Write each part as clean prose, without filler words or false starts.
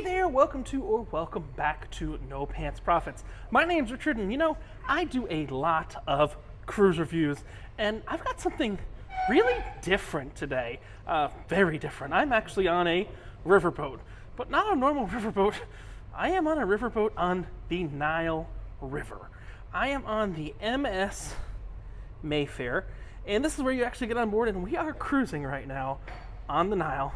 there, welcome to or welcome back to No Pants Profits. My name's Richard, and I do a lot of cruise reviews, and I've got something really different today. Very different. I'm actually on a riverboat, but not a normal riverboat. I am on a riverboat on the Nile River. I am on the MS Mayfair, and this is where you actually get on board, and we are cruising right now on the Nile,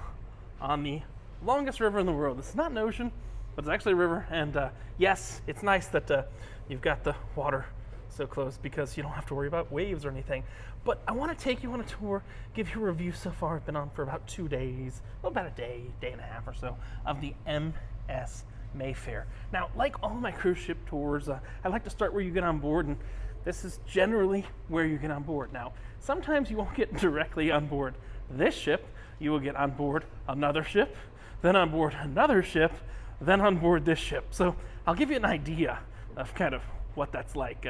on the longest river in the world. This is not an ocean, but it's actually a river, and yes, it's nice that you've got the water so close because you don't have to worry about waves or anything. But I want to take you on a tour, give you a review so far. I've been on for about 2 days, well, about a day and a half or so, of the MS Mayfair. Now, like all my cruise ship tours, I like to start where you get on board, and this is generally where you get on board. Now, sometimes you won't get directly on board this ship. You will get on board another ship, then on board another ship, then on board this ship. So I'll give you an idea of kind of what that's like.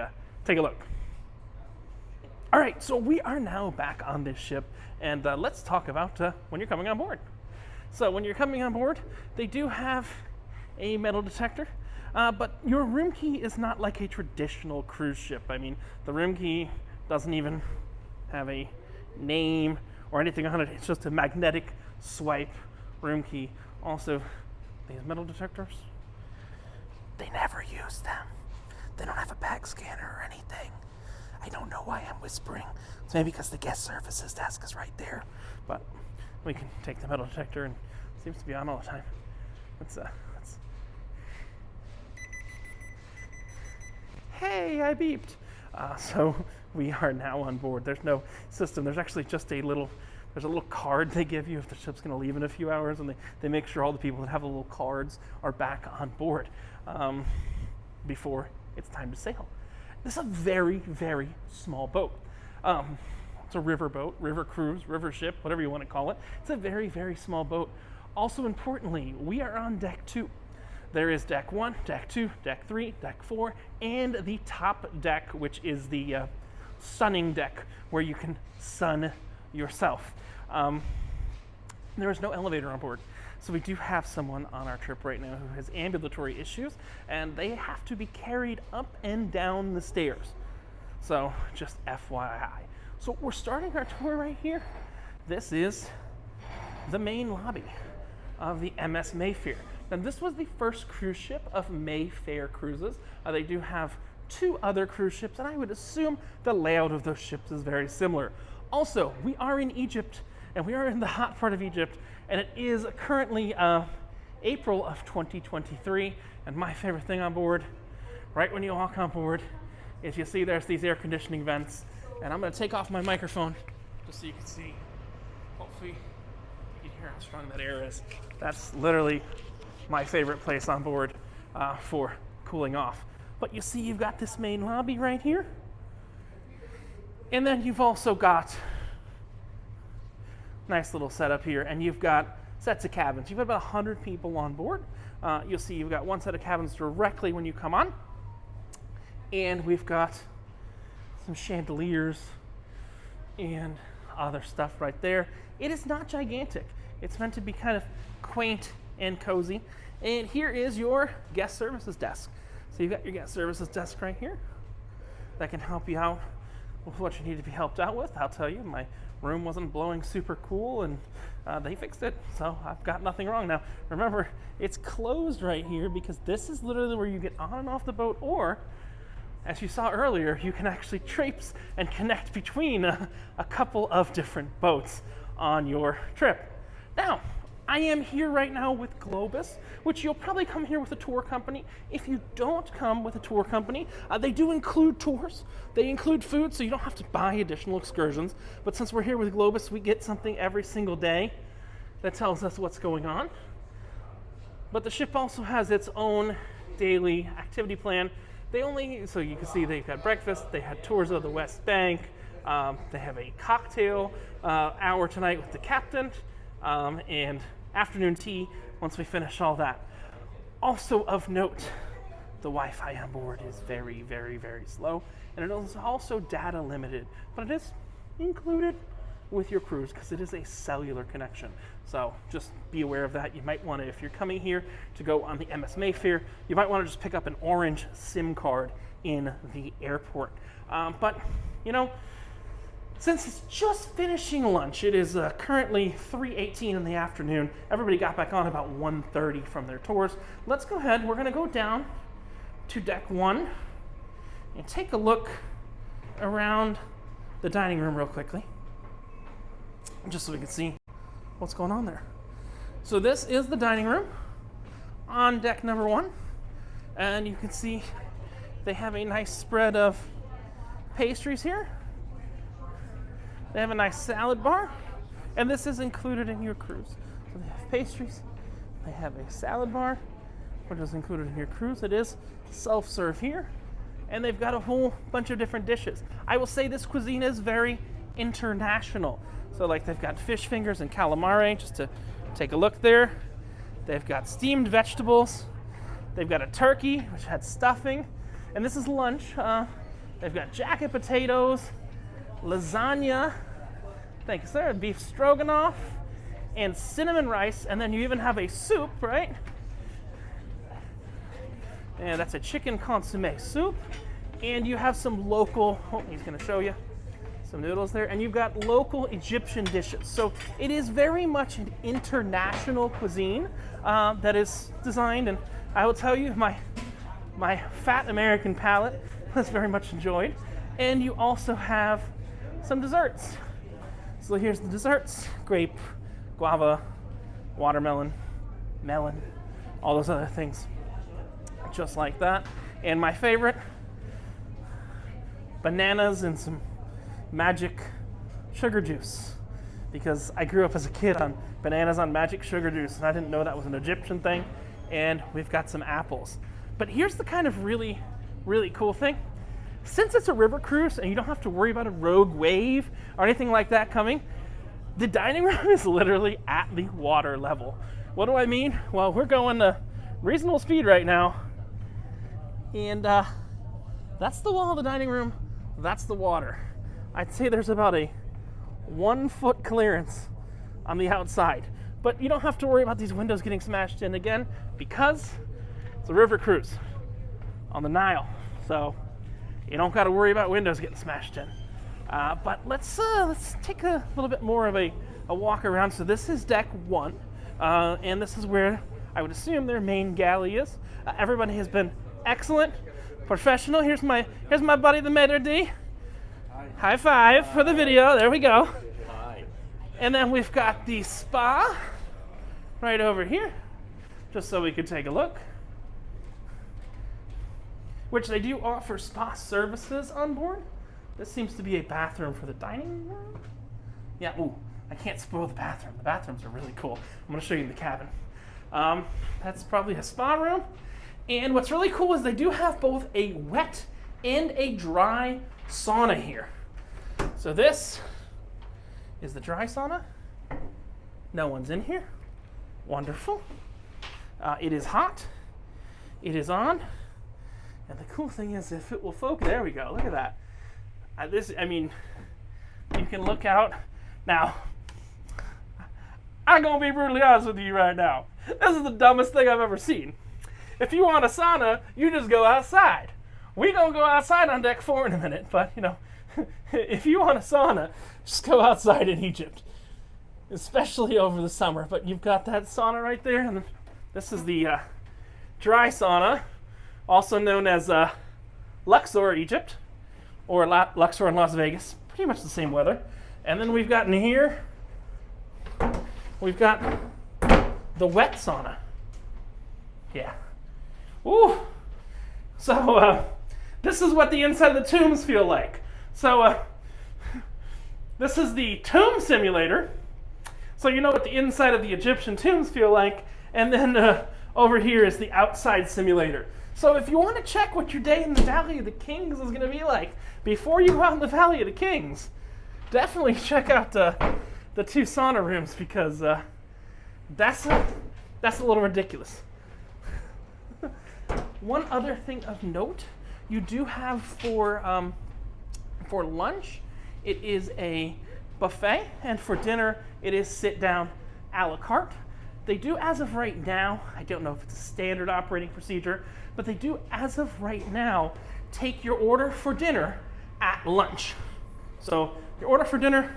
Take a look. All right, so we are now back on this ship, and let's talk about when you're coming on board. So when you're coming on board, they do have a metal detector, but your room key is not like a traditional cruise ship. I mean, the room key doesn't even have a name or anything on it. It's just a magnetic swipe room key. Also, these metal detectors, they never use them. They don't have a bag scanner or anything. I don't know why I'm whispering. It's maybe because the guest services desk is right there. But we can take the metal detector, and it seems to be on all the time. Hey, I beeped. So we are now on board. There's no system. There's actually just a little card they give you if the ship's going to leave in a few hours, and they make sure all the people that have the little cards are back on board before it's time to sail. This is a very, very small boat. It's a river boat, river cruise, river ship, whatever you want to call it. It's a very, very small boat. Also importantly, we are on deck 2. There is deck 1, deck 2, deck 3, deck 4, and the top deck, which is the sunning deck, where you can sun yourself. There is no elevator on board. So we do have someone on our trip right now who has ambulatory issues, and they have to be carried up and down the stairs. So just FYI. So we're starting our tour right here. This is the main lobby of the MS Mayfair. Now, this was the first cruise ship of Mayfair Cruises. They do have 2 other cruise ships, and I would assume the layout of those ships is very similar. Also, we are in Egypt, and we are in the hot part of Egypt, and it is currently April of 2023, and my favorite thing on board, right when you walk on board, is you see there's these air conditioning vents, and I'm going to take off my microphone just so you can see. Hopefully you can hear how strong that air is. That's literally my favorite place on board for cooling off. But you see you've got this main lobby right here, and then you've also got nice little setup here, and you've got sets of cabins. You've got about 100 people on board. You'll see you've got one set of cabins directly when you come on, and we've got some chandeliers and other stuff right there. It is not gigantic. It's meant to be kind of quaint and cozy. And here is your guest services desk. So you've got your guest services desk right here that can help you out with what you need to be helped out with. I'll tell you, my room wasn't blowing super cool, and they fixed it, so I've got nothing wrong. Now, remember, it's closed right here because this is literally where you get on and off the boat, or, as you saw earlier, you can actually traipse and connect between a couple of different boats on your trip. Now, I am here right now with Globus, which you'll probably come here with a tour company. If you don't come with a tour company, they do include tours. They include food, so you don't have to buy additional excursions. But since we're here with Globus, we get something every single day that tells us what's going on. But the ship also has its own daily activity plan. So you can see they've got breakfast, they had tours of the West Bank, they have a cocktail hour tonight with the captain, and afternoon tea once we finish all that. Also of note, the Wi-Fi on board is very, very, very slow, and it is also data limited, but it is included with your cruise because it is a cellular connection. So just be aware of that. You might want to, if you're coming here to go on the MS Mayfair, you might want to just pick up an orange SIM card in the airport. But, you know, since it's just finishing lunch, it is currently 3:18 in the afternoon. Everybody got back on about 1:30 from their tours. Let's go ahead. We're going to go down to deck 1 and take a look around the dining room real quickly, just so we can see what's going on there. So this is the dining room on deck number 1, and you can see they have a nice spread of pastries here. They have a nice salad bar, and this is included in your cruise. So they have pastries, they have a salad bar, which is included in your cruise. It is self-serve here, and they've got a whole bunch of different dishes. I will say this cuisine is very international. So like they've got fish fingers and calamari, just to take a look there. They've got steamed vegetables. They've got a turkey, which had stuffing. And this is lunch. They've got jacket potatoes, lasagna, thank you sir, beef stroganoff, and cinnamon rice. And then you even have a soup, right? And that's a chicken consomme soup. And you have some local, oh, he's gonna show you, some noodles there. And you've got local Egyptian dishes. So it is very much an international cuisine that is designed. And I will tell you, my fat American palate was very much enjoyed. And you also have some desserts. So here's the desserts: grape, guava, watermelon, melon, all those other things. Just like that. And my favorite, bananas and some magic sugar juice, because I grew up as a kid on bananas on magic sugar juice, and I didn't know that was an Egyptian thing. And we've got some apples. But here's the kind of really, really cool thing. Since it's a river cruise and you don't have to worry about a rogue wave or anything like that coming, the dining room is literally at the water level. What do I mean? Well, we're going to reasonable speed right now. And that's the wall of the dining room. That's the water. I'd say there's about a 1 foot clearance on the outside. But you don't have to worry about these windows getting smashed in again, because it's a river cruise on the Nile. So you don't got to worry about windows getting smashed in. But let's take a little bit more of a walk around. So this is deck 1, and this is where I would assume their main galley is. Everybody has been excellent, professional. Here's my buddy, the maitre d'. High five for the video. There we go. Hi. And then we've got the spa right over here, just so we can take a look. Which they do offer spa services on board. This seems to be a bathroom for the dining room. Yeah, ooh, I can't spoil the bathroom. The bathrooms are really cool. I'm gonna show you the cabin. That's probably a spa room. And what's really cool is they do have both a wet and a dry sauna here. So this is the dry sauna. No one's in here. Wonderful. It is hot. It is on. And the cool thing is, if it will focus, there we go, look at that. I mean, you can look out. Now, I'm gonna be brutally honest with you right now. This is the dumbest thing I've ever seen. If you want a sauna, you just go outside. We gonna go outside on deck 4 in a minute, but you know, if you want a sauna, just go outside in Egypt, especially over the summer. But you've got that sauna right there, and this is the dry sauna, also known as Luxor, Egypt, or Luxor in Las Vegas. Pretty much the same weather. And then we've got in here, we've got the wet sauna. Yeah. Ooh. So this is what the inside of the tombs feel like. So this is the tomb simulator. So you know what the inside of the Egyptian tombs feel like. And then over here is the outside simulator. So if you want to check what your day in the Valley of the Kings is going to be like before you go out in the Valley of the Kings, definitely check out the 2 sauna rooms, because that's a little ridiculous. One other thing of note, you do have for lunch, it is a buffet, and for dinner, it is sit-down a la carte. They do, as of right now, I don't know if it's a standard operating procedure, but they do, as of right now, take your order for dinner at lunch. So your order for dinner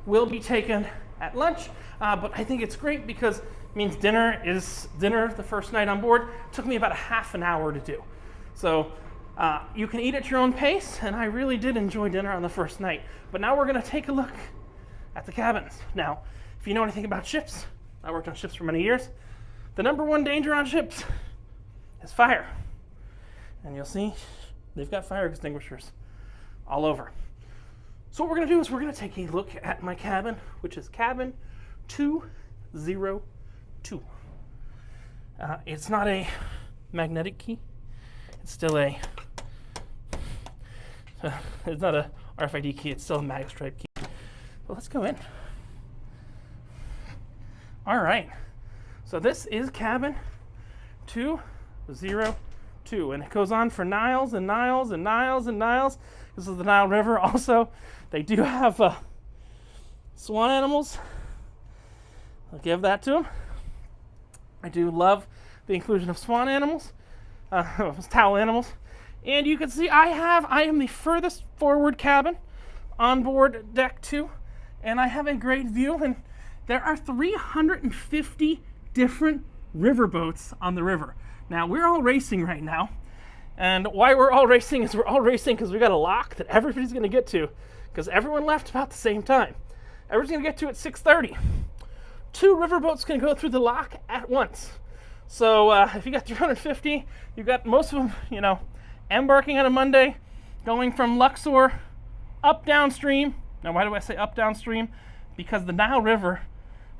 will be taken at lunch, but I think it's great because it means dinner the first night on board. It took me about a half an hour to do. So you can eat at your own pace, and I really did enjoy dinner on the first night. But now we're going to take a look at the cabins. Now, if you know anything about ships, I worked on ships for many years. The number one danger on ships is fire. And you'll see they've got fire extinguishers all over. So what we're going to do is we're going to take a look at my cabin, which is cabin 202. It's not a magnetic key. It's still it's not a RFID key. It's still a mag stripe key. But let's go in. All right. So this is cabin 202, and it goes on for Niles and Niles and Niles and Niles. This is the Nile River. Also, they do have swan animals. I'll give that to them. I do love the inclusion of swan animals, towel animals. And you can see I am the furthest forward cabin on board deck 2, and I have a great view. And there are 350 different riverboats on the river. Now, we're all racing right now. And why we're all racing is we're all racing because we got a lock that everybody's going to get to, because everyone left about the same time. Everyone's going to get to at 6:30. 2 riverboats can go through the lock at once. So if you got 350, you got most of them, embarking on a Monday, going from Luxor up downstream. Now, why do I say up downstream? Because the Nile River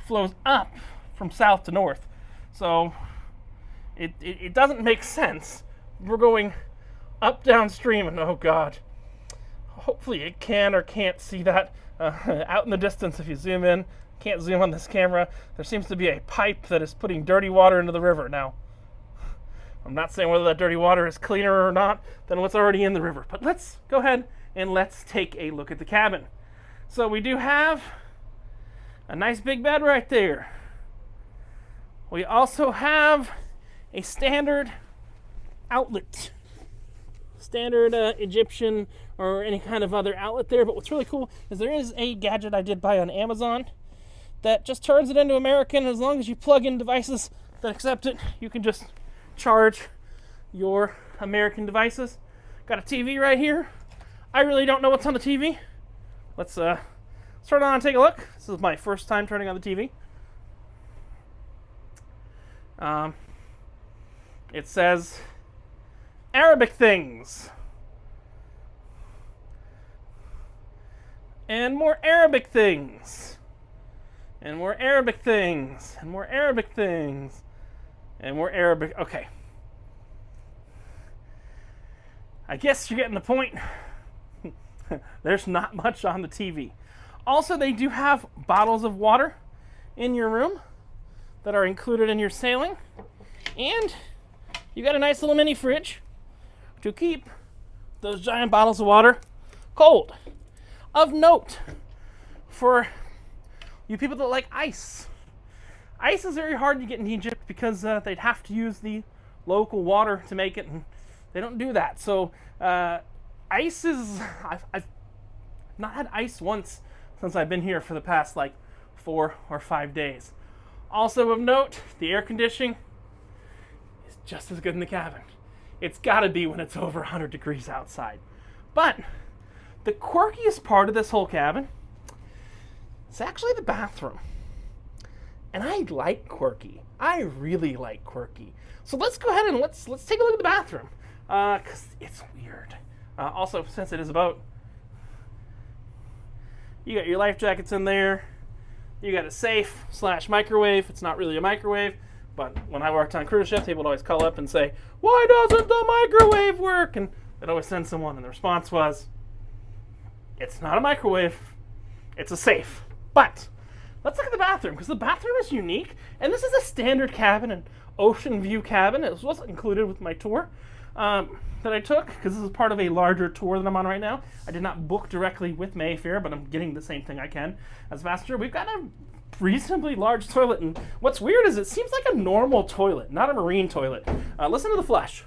flows up from south to north. So it doesn't make sense. We're going up downstream, and oh God, hopefully it can or can't see that out in the distance. If you zoom in, can't zoom on this camera, there seems to be a pipe that is putting dirty water into the river. Now, I'm not saying whether that dirty water is cleaner or not than what's already in the river, but let's go ahead and let's take a look at the cabin. So we do have a nice big bed right there. We also have a standard outlet, standard Egyptian or any kind of other outlet there. But what's really cool is there is a gadget I did buy on Amazon that just turns it into American. As long as you plug in devices that accept it, you can just charge your American devices. Got a TV right here. I really don't know what's on the TV. Let's turn it on and take a look. This is my first time turning on the TV. It says Arabic things. And more Arabic things. And more Arabic things. And more Arabic things. And more Arabic. Okay. I guess you're getting the point. There's not much on the TV. Also, they do have bottles of water in your room that are included in your sailing. And you got a nice little mini fridge to keep those giant bottles of water cold. Of note, for you people that like ice, ice is very hard to get in Egypt because they'd have to use the local water to make it, and they don't do that. So ice is, I've not had ice once since I've been here for the past 4 or 5 days. Also of note, the air conditioning is just as good in the cabin. It's got to be when it's over 100 degrees outside. But the quirkiest part of this whole cabin is actually the bathroom. And I like quirky. I really like quirky. So let's go ahead and let's take a look at the bathroom. Because it's weird. Also, since it is a boat, you got your life jackets in there. You got a safe / microwave. It's not really a microwave, but when I worked on cruise ships, people would always call up and say, "Why doesn't the microwave work?" And they'd always send someone, and the response was, "It's not a microwave, it's a safe." But let's look at the bathroom, because the bathroom is unique, and this is a standard cabin, an ocean view cabin. It was included with my tour. that I took, because this is part of a larger tour that I'm on right now. I did not book directly with Mayfair, but I'm getting the same thing I can as a passenger. We've got a reasonably large toilet, and what's weird is it seems like a normal toilet, not a marine toilet. Listen to the flush.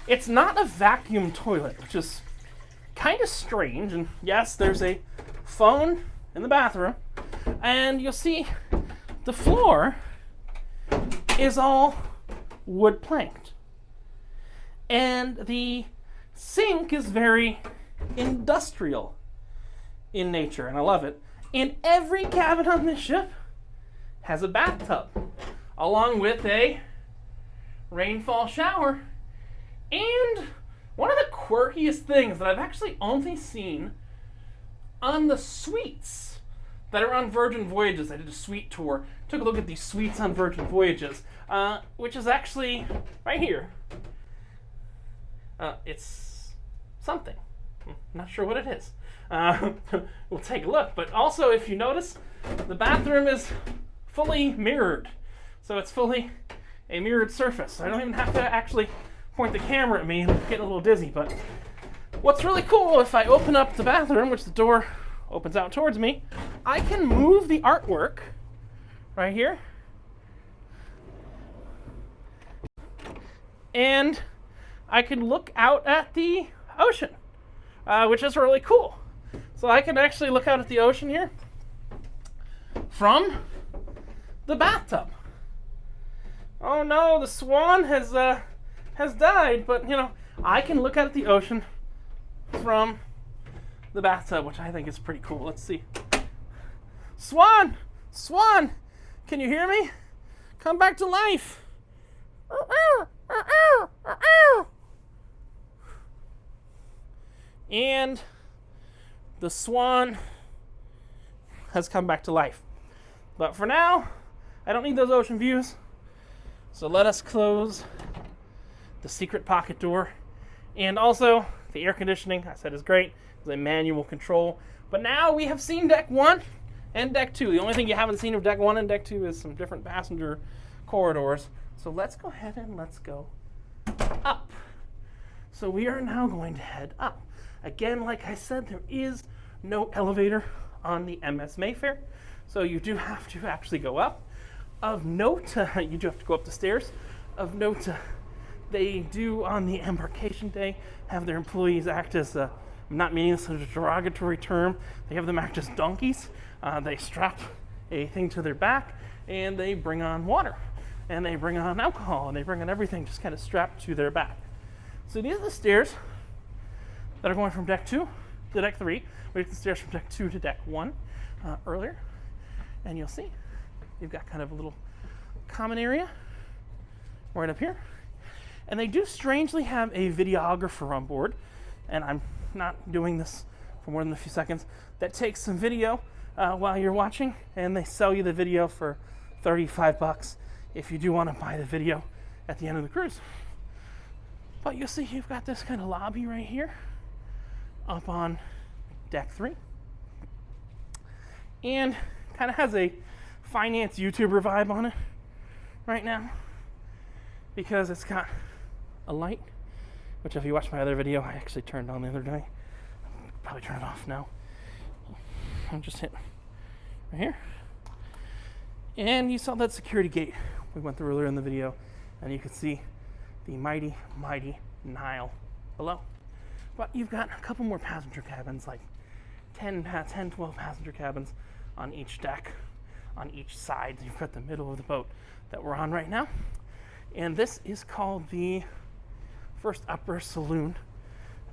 It's not a vacuum toilet, which is kind of strange. And yes, there's a phone in the bathroom, and you'll see the floor is all wood planked, and the sink is very industrial in nature, and I love it. And every cabin on this ship has a bathtub, along with a rainfall shower. And one of the quirkiest things that I've actually only seen on the suites that are on Virgin Voyages. I did a suite tour, took a look at these suites on Virgin Voyages, which is actually right here. It's something. I'm not sure what it is. We'll take a look. But also, if you notice, the bathroom is fully mirrored. So it's fully a mirrored surface. So I don't even have to actually point the camera at me and get a little dizzy. But what's really cool, if I open up the bathroom, which the door opens out towards me, I can move the artwork right here. And I can look out at the ocean, which is really cool. So I can actually look out at the ocean here from the bathtub. Oh no, the swan has died, but you know, I can look out at the ocean from the bathtub, which I think is pretty cool. Let's see. Swan! Swan! Can you hear me? Come back to life! And the swan has come back to life. But for now, I don't need those ocean views. So let us close the secret pocket door. And also, the air conditioning, I said, is great. It's a manual control. But now we have seen deck 1 and deck 2. The only thing you haven't seen of deck 1 and deck 2 is some different passenger corridors. So let's go ahead and let's go up. So we are now going to head up. Again, like I said, there is no elevator on the MS Mayfair. So you do have to actually go up. Of note, you do have to go up the stairs. Of note, they do on the embarkation day have their employees act as, I'm not meaning this as a derogatory term, they have them act as donkeys. They strap a thing to their back and they bring on water and they bring on alcohol and they bring on everything just kind of strapped to their back. So these are the stairs that are going from deck 2 to deck 3. We took the stairs from deck 2 to deck 1 earlier, and you'll see you've got kind of a little common area right up here. And they do strangely have a videographer on board, and I'm not doing this for more than a few seconds, that takes some video while you're watching, and they sell you the video for $35 if you do want to buy the video at the end of the cruise. But you'll see you've got this kind of lobby right here up on deck 3, and kind of has a finance YouTuber vibe on it right now because it's got a light, which if you watch my other video, I actually turned on the other day. Probably turn it off now. I'm just hitting right here. And you saw that security gate we went through earlier in the video, and you could see the mighty, mighty Nile below. But you've got a couple more passenger cabins, like 10, 12 passenger cabins on each deck, on each side. You've got the middle of the boat that we're on right now. And this is called the first upper saloon.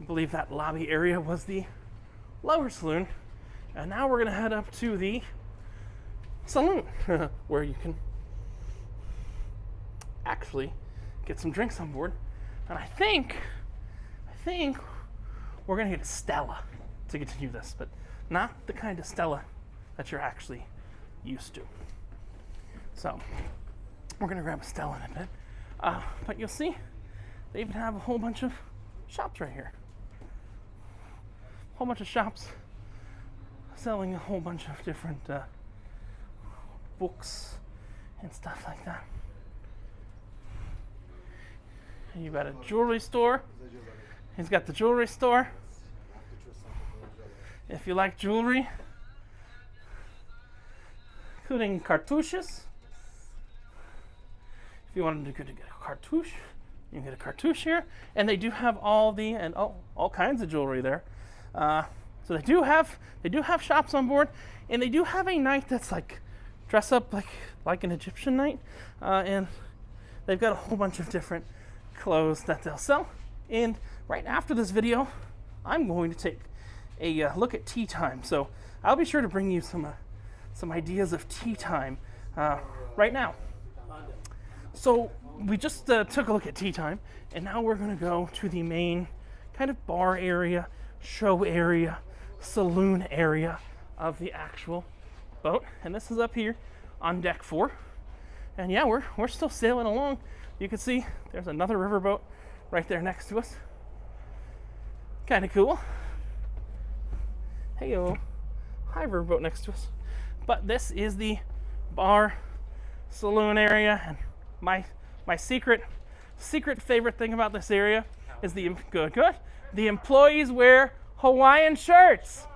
I believe that lobby area was the lower saloon. And now we're going to head up to the saloon where you can actually get some drinks on board. And I think we're going to get a Stella to continue this, but not the kind of Stella that you're actually used to. So we're going to grab a Stella in a bit. But you'll see they even have a whole bunch of shops right here. A whole bunch of shops selling a whole bunch of different books and stuff like that. And you've got a jewelry store. He's got the jewelry store. If you like jewelry, including cartouches. If you wanted to get a cartouche, you can get a cartouche here. And they do have all kinds of jewelry there. So they do have shops on board, and they do have a night that's like dress up like an Egyptian night, and they've got a whole bunch of different clothes that they'll sell. And right after this video, I'm going to take a look at tea time. So I'll be sure to bring you some ideas of tea time right now. So we just took a look at tea time, and now we're going to go to the main kind of bar area, show area, saloon area of the actual boat. And this is up here on deck 4. And yeah, we're still sailing along. You can see there's another riverboat right there next to us. Kind of cool. Hey-o. Hi, riverboat next to us. But this is the bar saloon area, and my secret favorite thing about this area is the employees wear Hawaiian shirts.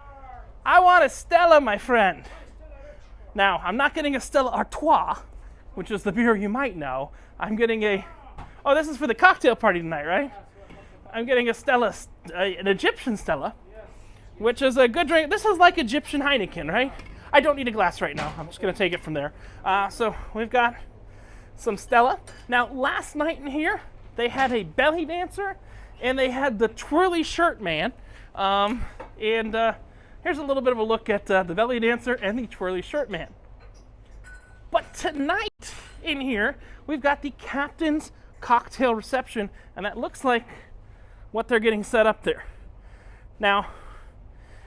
I want a Stella, my friend. Now, I'm not getting a Stella Artois, which is the beer you might know. I'm getting this is for the cocktail party tonight, right? I'm getting a Stella, an Egyptian Stella, which is a good drink. This is like Egyptian Heineken, right? I don't need a glass right now. I'm just going to take it from there. So we've got some Stella. Now, last night in here, they had a belly dancer, and they had the twirly shirt man. Here's a little bit of a look at the belly dancer and the twirly shirt man. But tonight in here, we've got the captain's cocktail reception, and that looks like what they're getting set up there. Now,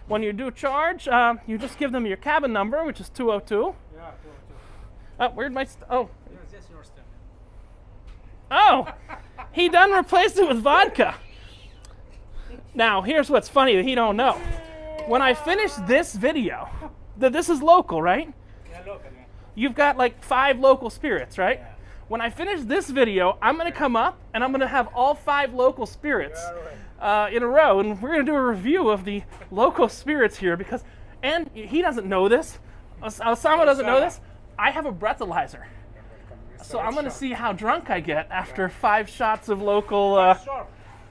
when you do charge, you just give them your cabin number, which is 202. Yeah, 202. Oh, where'd my Yes, your stem. Oh, he done replaced it with vodka. Now, here's what's funny that he don't know. When I finish this video, this is local, right? Yeah, local. Yeah. You've got like 5 local spirits, right? Yeah. When I finish this video, I'm going to come up and I'm going to have all 5 local spirits in a row, and we're going to do a review of the local spirits here and he doesn't know this. Osama doesn't know this. I have a breathalyzer. So I'm going to see how drunk I get after 5 shots of local.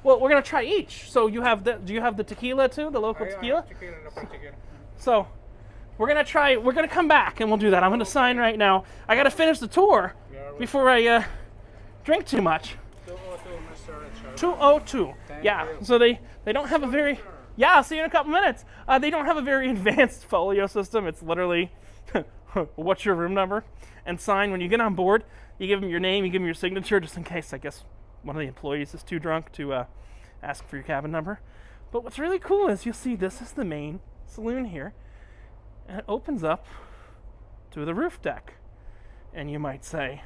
Well, we're going to try each. So do you have the tequila too, the local tequila? Tequila. So we're going to come back and we'll do that. I'm going to sign right now. I got to finish the tour before I drink too much. 202, Mr. Richard. 202. Thank Yeah. you. So they don't have a very. Yeah, I'll see you in a couple minutes. They don't have a very advanced folio system. It's literally, what's your room number? And sign when you get on board. You give them your name, you give them your signature, just in case, I guess, one of the employees is too drunk to ask for your cabin number. But what's really cool is you'll see this is the main saloon here. And it opens up to the roof deck. And you might say,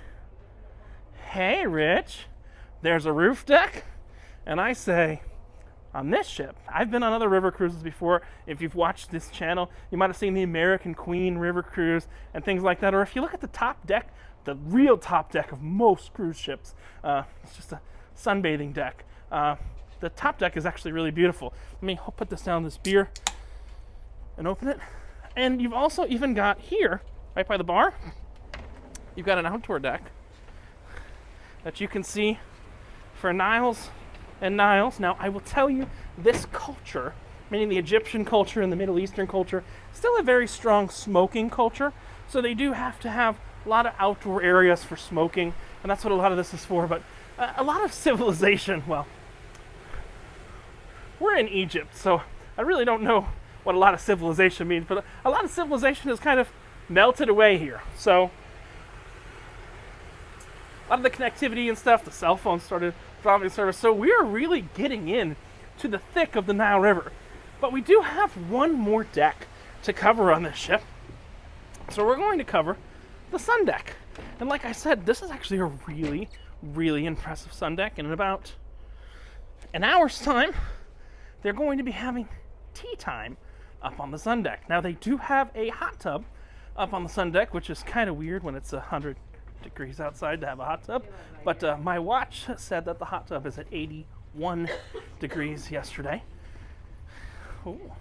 hey, Rich, there's a roof deck? And I say, on this ship, I've been on other river cruises before. If you've watched this channel, you might have seen the American Queen river cruise and things like that. Or if you look at the top deck, the real top deck of most cruise ships, it's just a sunbathing deck. The top deck is actually really beautiful. Let me put this down, this beer, and open it. And you've also even got here, right by the bar, you've got an outdoor deck that you can see for Niles and Niles. Now, I will tell you, this culture, meaning the Egyptian culture and the Middle Eastern culture, still a very strong smoking culture. So they do have to have a lot of outdoor areas for smoking, and that's what a lot of this is for. But a lot of civilization, well, we're in Egypt, so I really don't know what a lot of civilization means, but a lot of civilization has kind of melted away here. So a lot of the connectivity and stuff, the cell phones started dropping service. So we're really getting in to the thick of the Nile River. But we do have one more deck to cover on this ship. So we're going to cover the sun deck. And like I said, this is actually a really, really impressive sun deck. And in about an hour's time, they're going to be having tea time up on the sun deck. Now they do have a hot tub up on the sun deck, which is kind of weird when it's 100 degrees outside to have a hot tub, but my watch said that the hot tub is at 81 degrees yesterday. Ooh.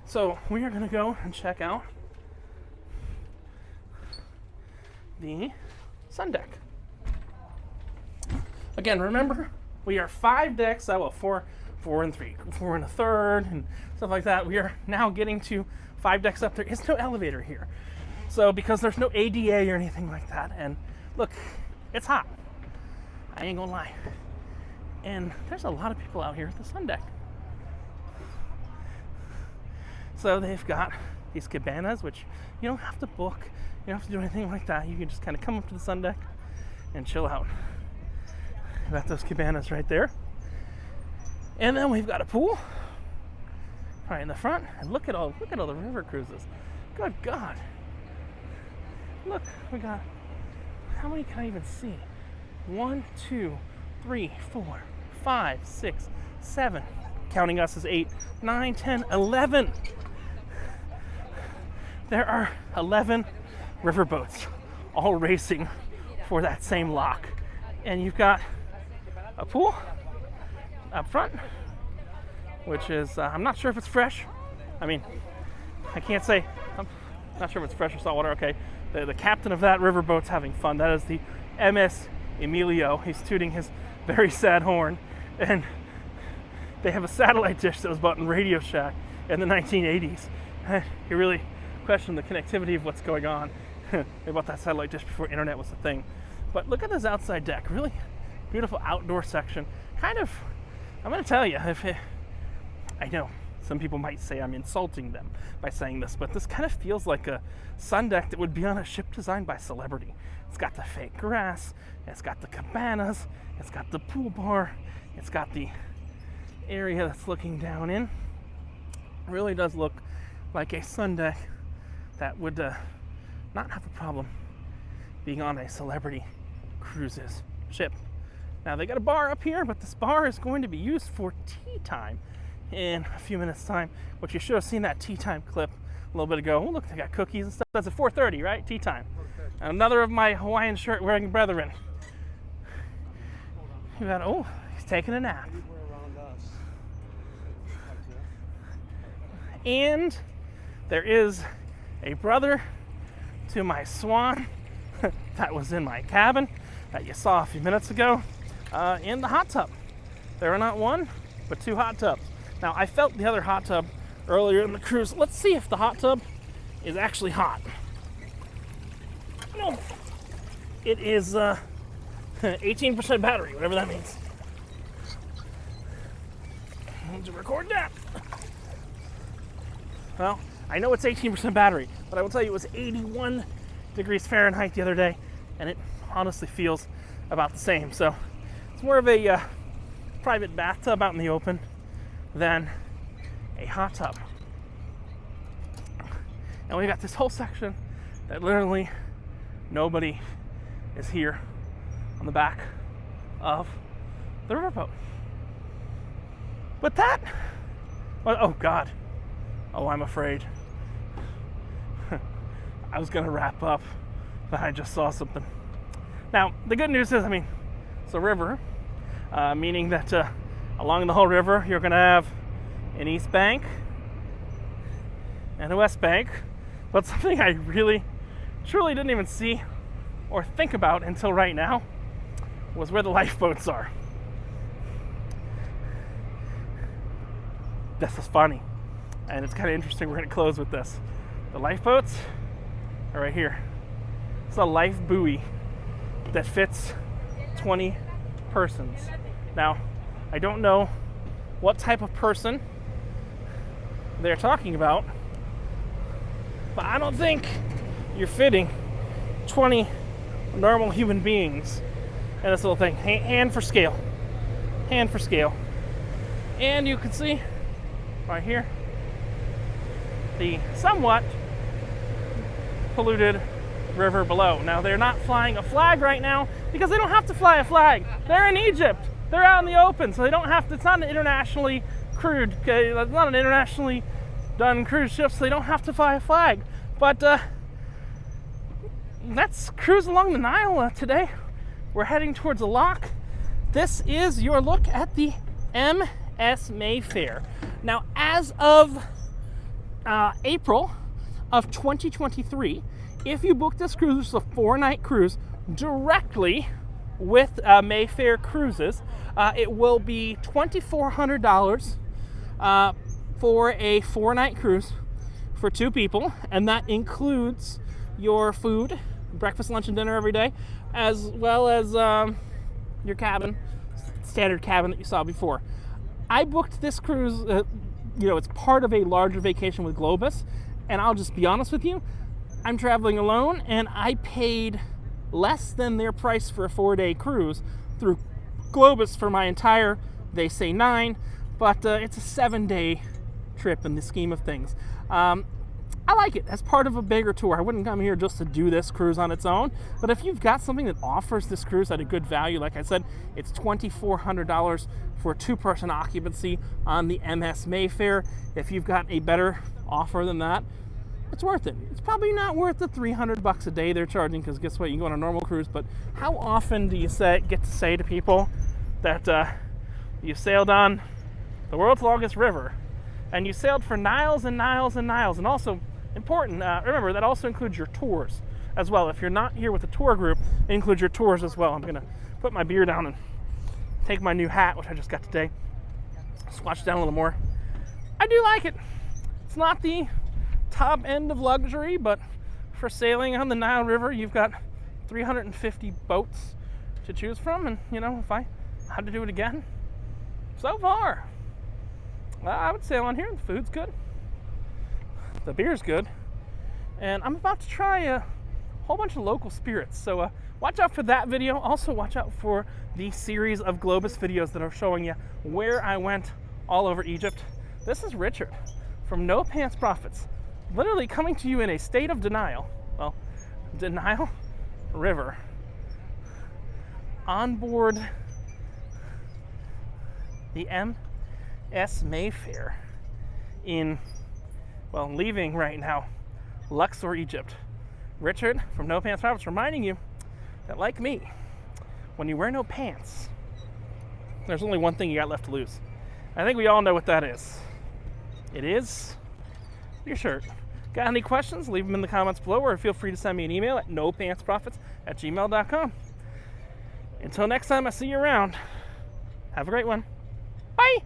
So we are going to go and check out the sun deck. Again, remember, we are 5 decks, well, 4 and 3, 4 and a third, and stuff like that. We are now getting to 5 decks up. There is no elevator here. So because there's no ADA or anything like that, and look, it's hot. I ain't gonna lie. And there's a lot of people out here at the sun deck. So they've got these cabanas, which you don't have to book. You don't have to do anything like that. You can just kind of come up to the sun deck and chill out. We've got those cabanas right there. And then we've got a pool right in the front. And look at all the river cruises. Good God. Look, we got, how many can I even see? 1, 2, 3, 4, 5, 6, 7. Counting us as 8, 9, 10, 11. There are 11 riverboats all racing for that same lock. And you've got a pool up front, which is, I'm not sure if it's fresh. I mean, I can't say, I'm not sure if it's fresh or saltwater. Okay, the captain of that riverboat's having fun. That is the MS Emilio. He's tooting his very sad horn. And they have a satellite dish that was bought in Radio Shack in the 1980s. You really question the connectivity of what's going on. They bought that satellite dish before internet was a thing. But look at this outside deck. Really beautiful outdoor section. Kind of, I'm going to tell you, I know some people might say I'm insulting them by saying this, but this kind of feels like a sun deck that would be on a ship designed by celebrity. It's got the fake grass, it's got the cabanas, it's got the pool bar, it's got the area that's looking down in. It really does look like a sun deck that would not have a problem being on a celebrity cruises ship. Now they got a bar up here, but this bar is going to be used for tea time in a few minutes time, which you should have seen that tea time clip a little bit ago. Oh, look, they got cookies and stuff. That's at 4:30, right? Tea time. Another of my Hawaiian shirt wearing brethren. You got, oh, he's taking a nap. And there is a brother to my swan that was in my cabin that you saw a few minutes ago in the hot tub. There are not 1, but 2 hot tubs. Now, I felt the other hot tub earlier in the cruise. Let's see if the hot tub is actually hot. No, it is 18% battery, whatever that means. I need to record that. Well, I know it's 18% battery, but I will tell you it was 81 degrees Fahrenheit the other day, and it honestly feels about the same. So it's more of a private bathtub out in the open than a hot tub. And we got this whole section that literally nobody is here on the back of the riverboat. But that, oh God, oh, I'm afraid. I was gonna wrap up, but I just saw something. Now, the good news is, I mean, it's a river, meaning that along the whole river, you're gonna have an east bank and a west bank. But something I really, truly didn't even see or think about until right now was where the lifeboats are. This is funny, and it's kind of interesting. We're gonna close with this. The lifeboats are right here. It's a life buoy that fits 20 persons. Now, I don't know what type of person they're talking about, but I don't think you're fitting 20 normal human beings in this little thing. Hand for scale. Hand for scale. And you can see right here the somewhat polluted river below. Now, they're not flying a flag right now because they don't have to fly a flag. They're in Egypt. They're out in the open, so they don't have to. It's not an internationally crewed, okay? It's not an internationally done cruise ship, so they don't have to fly a flag. But let's cruise along the Nile today. We're heading towards a lock. This is your look at the MS Mayfair. Now, as of April of 2023, if you book this cruise, which is a 4-night cruise, directly with Mayfair Cruises, it will be $2,400 for a 4-night cruise for 2 people, and that includes your food, breakfast, lunch, and dinner every day, as well as your cabin, standard cabin that you saw before. I booked this cruise, it's part of a larger vacation with Globus, and I'll just be honest with you, I'm traveling alone, and I paid less than their price for a 4-day cruise through Globus for my entire, they say 9, but it's a 7-day trip in the scheme of things. I like it as part of a bigger tour. I wouldn't come here just to do this cruise on its own, but if you've got something that offers this cruise at a good value, like I said, it's $2,400 for a 2-person occupancy on the MS Mayfair. If you've got a better offer than that, it's worth it. It's probably not worth the $300 a day they're charging, because guess what? You can go on a normal cruise, but how often do you get to say to people that you sailed on the world's longest river, and you sailed for Niles and Niles and Niles, and also important, remember, that also includes your tours as well. If you're not here with a tour group, it includes your tours as well. I'm going to put my beer down and take my new hat, which I just got today, swatch down a little more. I do like it. It's not the top end of luxury, but for sailing on the Nile River, you've got 350 boats to choose from, and if I had to do it again, so far, I would sail on here. The food's good, the beer's good, and I'm about to try a whole bunch of local spirits, so watch out for that video. Also watch out for the series of Globus videos that are showing you where I went all over Egypt. This is Richard from No Pants Profits, literally coming to you in a state of denial. Well, Nile River, on board the MS Mayfair leaving right now Luxor, Egypt. Richard from No Pants Profits reminding you that, like me, when you wear no pants, there's only one thing you got left to lose. I think we all know what that is. It is your shirt. Got any questions? Leave them in the comments below, or feel free to send me an email at nopantsprofits@gmail.com. Until next time I see you around, have a great one. Bye!